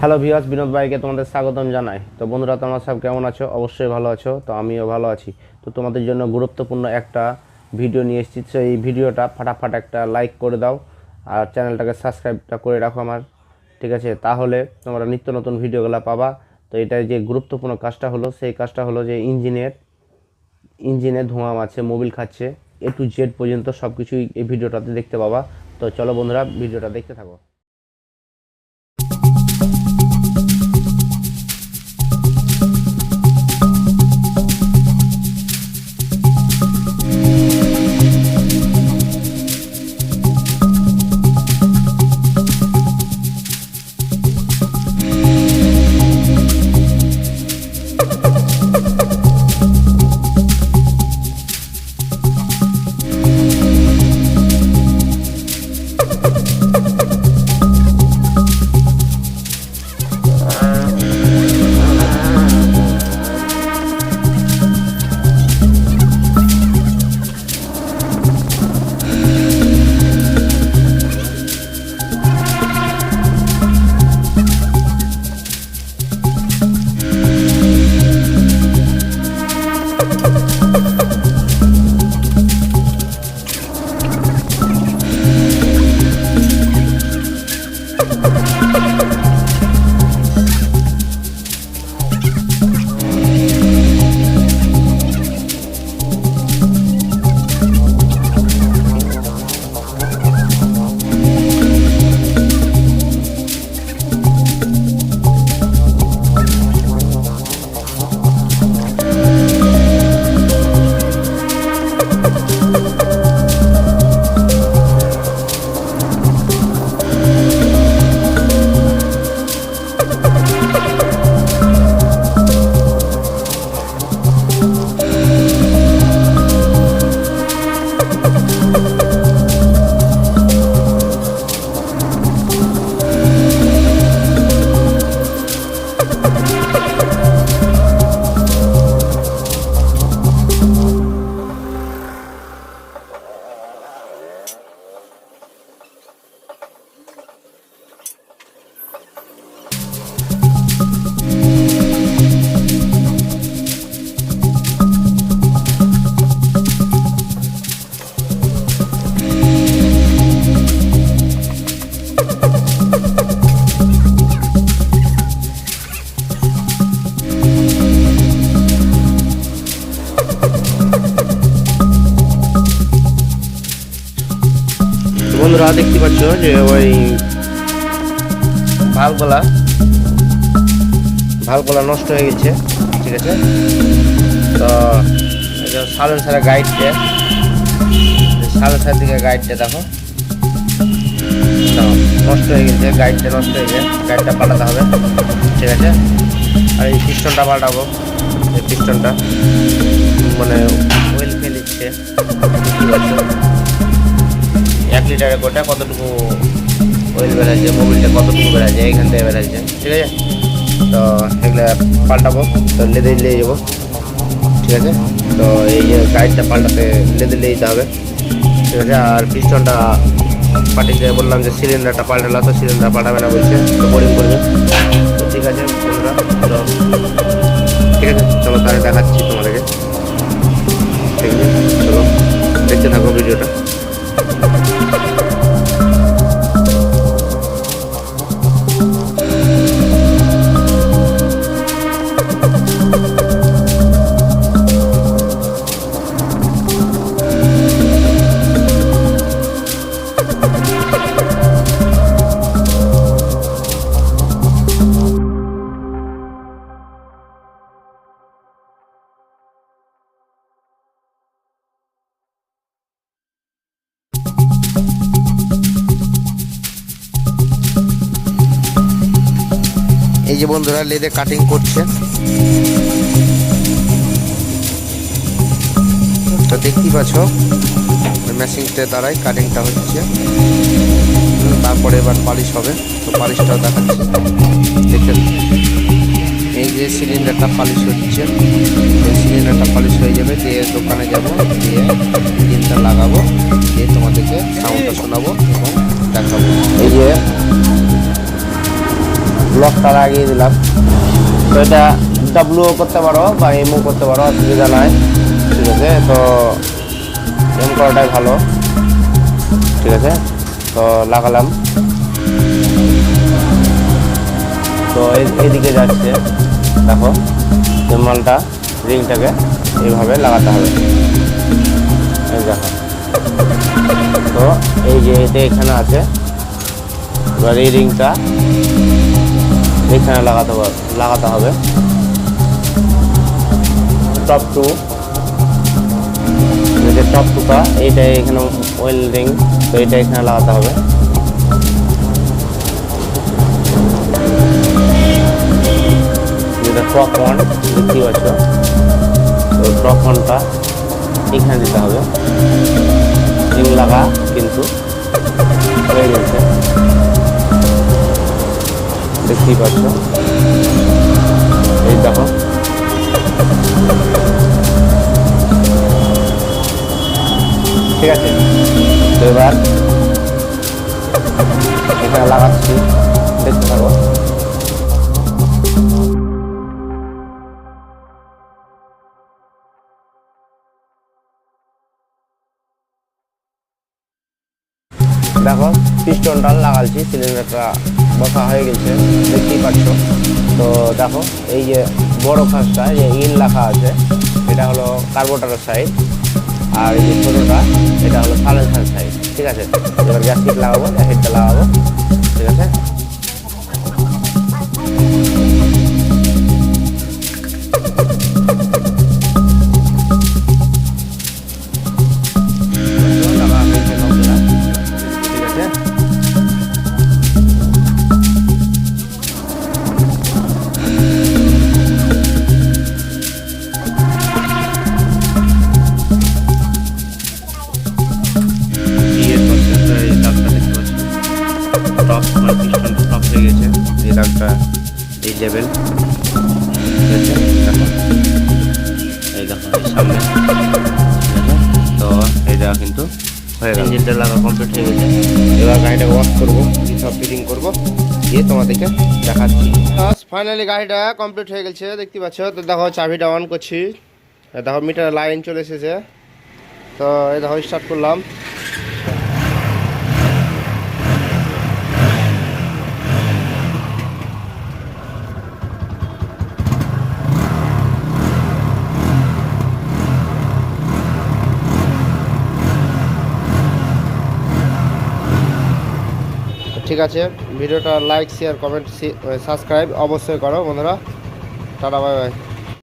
Hello viewers, Binod ভাইকে তোমাদের স্বাগতম জানাই। তো বন্ধুরা, তোমরা সব কেমন আছো? অবশ্যই ভালো আছো। তো আমিও ভালো আছি। তো তোমাদের জন্য গুরুত্বপূর্ণ একটা ভিডিও নিয়ে এসেছি। তো এই ভিডিওটা ফাটাফাট একটা লাইক করে দাও আর চ্যানেলটাকে সাবস্ক্রাইবটা করে রাখো আমার, ঠিক আছে? তাহলে তোমরা নিত্য নতুন ভিডিওগুলো পাবা। তো এটা যে গুরুত্বপূর্ণ কাজটা হলো, সেই কাজটা হলো যে ইঞ্জিনে ধোঁয়া আছে, মোবিল খাচ্ছে, A to Z পর্যন্ত সব কিছুই এই ভিডিওটাতে দেখতে পাবা। তো চলো বন্ধুরা, ভিডিওটা দেখতে থাকো। বন্ধুরা, দেখতে পাচ্ছ যে ওই ভালগুলা নষ্ট হয়ে গেছে, ঠিক আছে? তো সাইলেন্সারের সাইলেন্সার দিকে গাইডটা দেখো, নষ্ট হয়ে গেছে, গাইডটা নষ্ট হয়ে গেছে, গাইডটা পাল্টাতে হবে, ঠিক আছে? আর এই পিস্টনটা পাল্টাবো, এই পিস্টনটা মানে ওয়েল ফেলিচ্ছে, ঠিক আছে? 1 লিটারের কোটা কতটুকু অয়েল বেরাচ্ছে, মোবিলটা কতটুকু বেরাচ্ছে, এইখান থেকে বেরাচ্ছে, ঠিক আছে? তো এগুলো পাল্টাবো, তো লেদে নিয়ে যাবো, ঠিক আছে? তো এই যে গাইডটা পাল্টাতে লেদে নিয়ে যেতে হবে, ঠিক আছে? আর পিস্টনটা পাঠিয়ে বললাম যে সিলিন্ডারটা পাল্টালা, তো সিলিন্ডার পাল্টাবে না বলছে, তো বোরিং করবে। তো ঠিক আছে বন্ধুরা, তো ঠিক আছে, চলো তাহলে দেখাচ্ছি তোমাদেরকে, ঠিক আছে? চলো দেখতে থাকো ভিডিওটা। এই যে বন্ধুরা, লেদে কাটিং করছে, তো দেখতেই পাচ্ছ মেশিনতে দ্বারাই কাটিংটা হচ্ছে। তারপরে এবার পালিশ হবে, তো পালিশটাও দেখাচ্ছি, দেখেন। এই যে সিলিন্ডারটা পালিশ হচ্ছে, এই সিলিন্ডারটা পালিশ হয়ে যাবে, দিয়ে দোকানে যাব, দিয়ে ইঞ্জিনটা লাগাবো, দিয়ে তোমাদেরকে সাউন্ডটা শোনাবো এবং দেখাবো। এই যে লকটা লাগিয়ে দিলাম। তো এটা ডাব্লুও করতে পারো বা এমও করতে পারো, অসুবিধা নাই। ঠিক আছে, তো এম করাটাই ভালো। ঠিক আছে, তো লাগালাম। তো এইদিকে যাচ্ছে, দেখো মালটা রিংটাকে এইভাবে লাগাতে হবে। এই দেখো, তো এই যে এটা এখানে আছে, এবার এই রিংটা এখানে লাগাতে হবে। টপ টু, যে টপ টুটা এইটা এখানে ওয়েল রিং, তো এটা এখানে লাগাতে হবে। যেটা টপ ওয়ান দেখতেই পাচ্ছ, তো টপ ওয়ানটা এখানে দিতে হবে। রিং লাগা কিন্তু হয়ে গেছে, দেখতেই পাচ্ছ। এই দেখো, ঠিক আছে। তো এবার এখানে লাগাচ্ছি, দেখতে থাকো। দেখো পিস্টনটা লাগাচ্ছি, সিলিন্ডারটা বসা হয়ে গেছে, দেখতেই পাচ্ছ। তো দেখো এই যে বড় খাঁজটা যে ইন লেখা আছে, এটা হলো কার্বোরেটরের সাইড, আর এই যে ছোটোটা এটা হলো সাইলেন্সার সাইড। ঠিক আছে, এবার গ্যাসকিট লাগাবো, হেডটা লাগাবো। ঠিক আছে, এই দাগটা এই লেভেল। ঠিক আছে, দেখো এই দেখো এই সামনে। ঠিক আছে, তো এটা কিন্তু হয়ে গেল, ইঞ্জিনটা লাগা কমপ্লিট হয়ে গেছে। এবার গাড়িটা ওয়াশ করবো, সব ফিটিং করবো, গিয়ে তোমাদেরকে দেখাচ্ছি। ফাইনালি গাড়িটা কমপ্লিট হয়ে গেছে, দেখতে পাচ্ছ। তো দেখো চাবিটা অন করছি, দেখো মিটার লাইন চলে এসেছে। তো এই দেখো স্টার্ট করলাম। ঠিক আছে, ভিডিওটা লাইক শেয়ার কমেন্ট সাবস্ক্রাইব অবশ্যই করো বন্ধুরা। Tata, bye bye.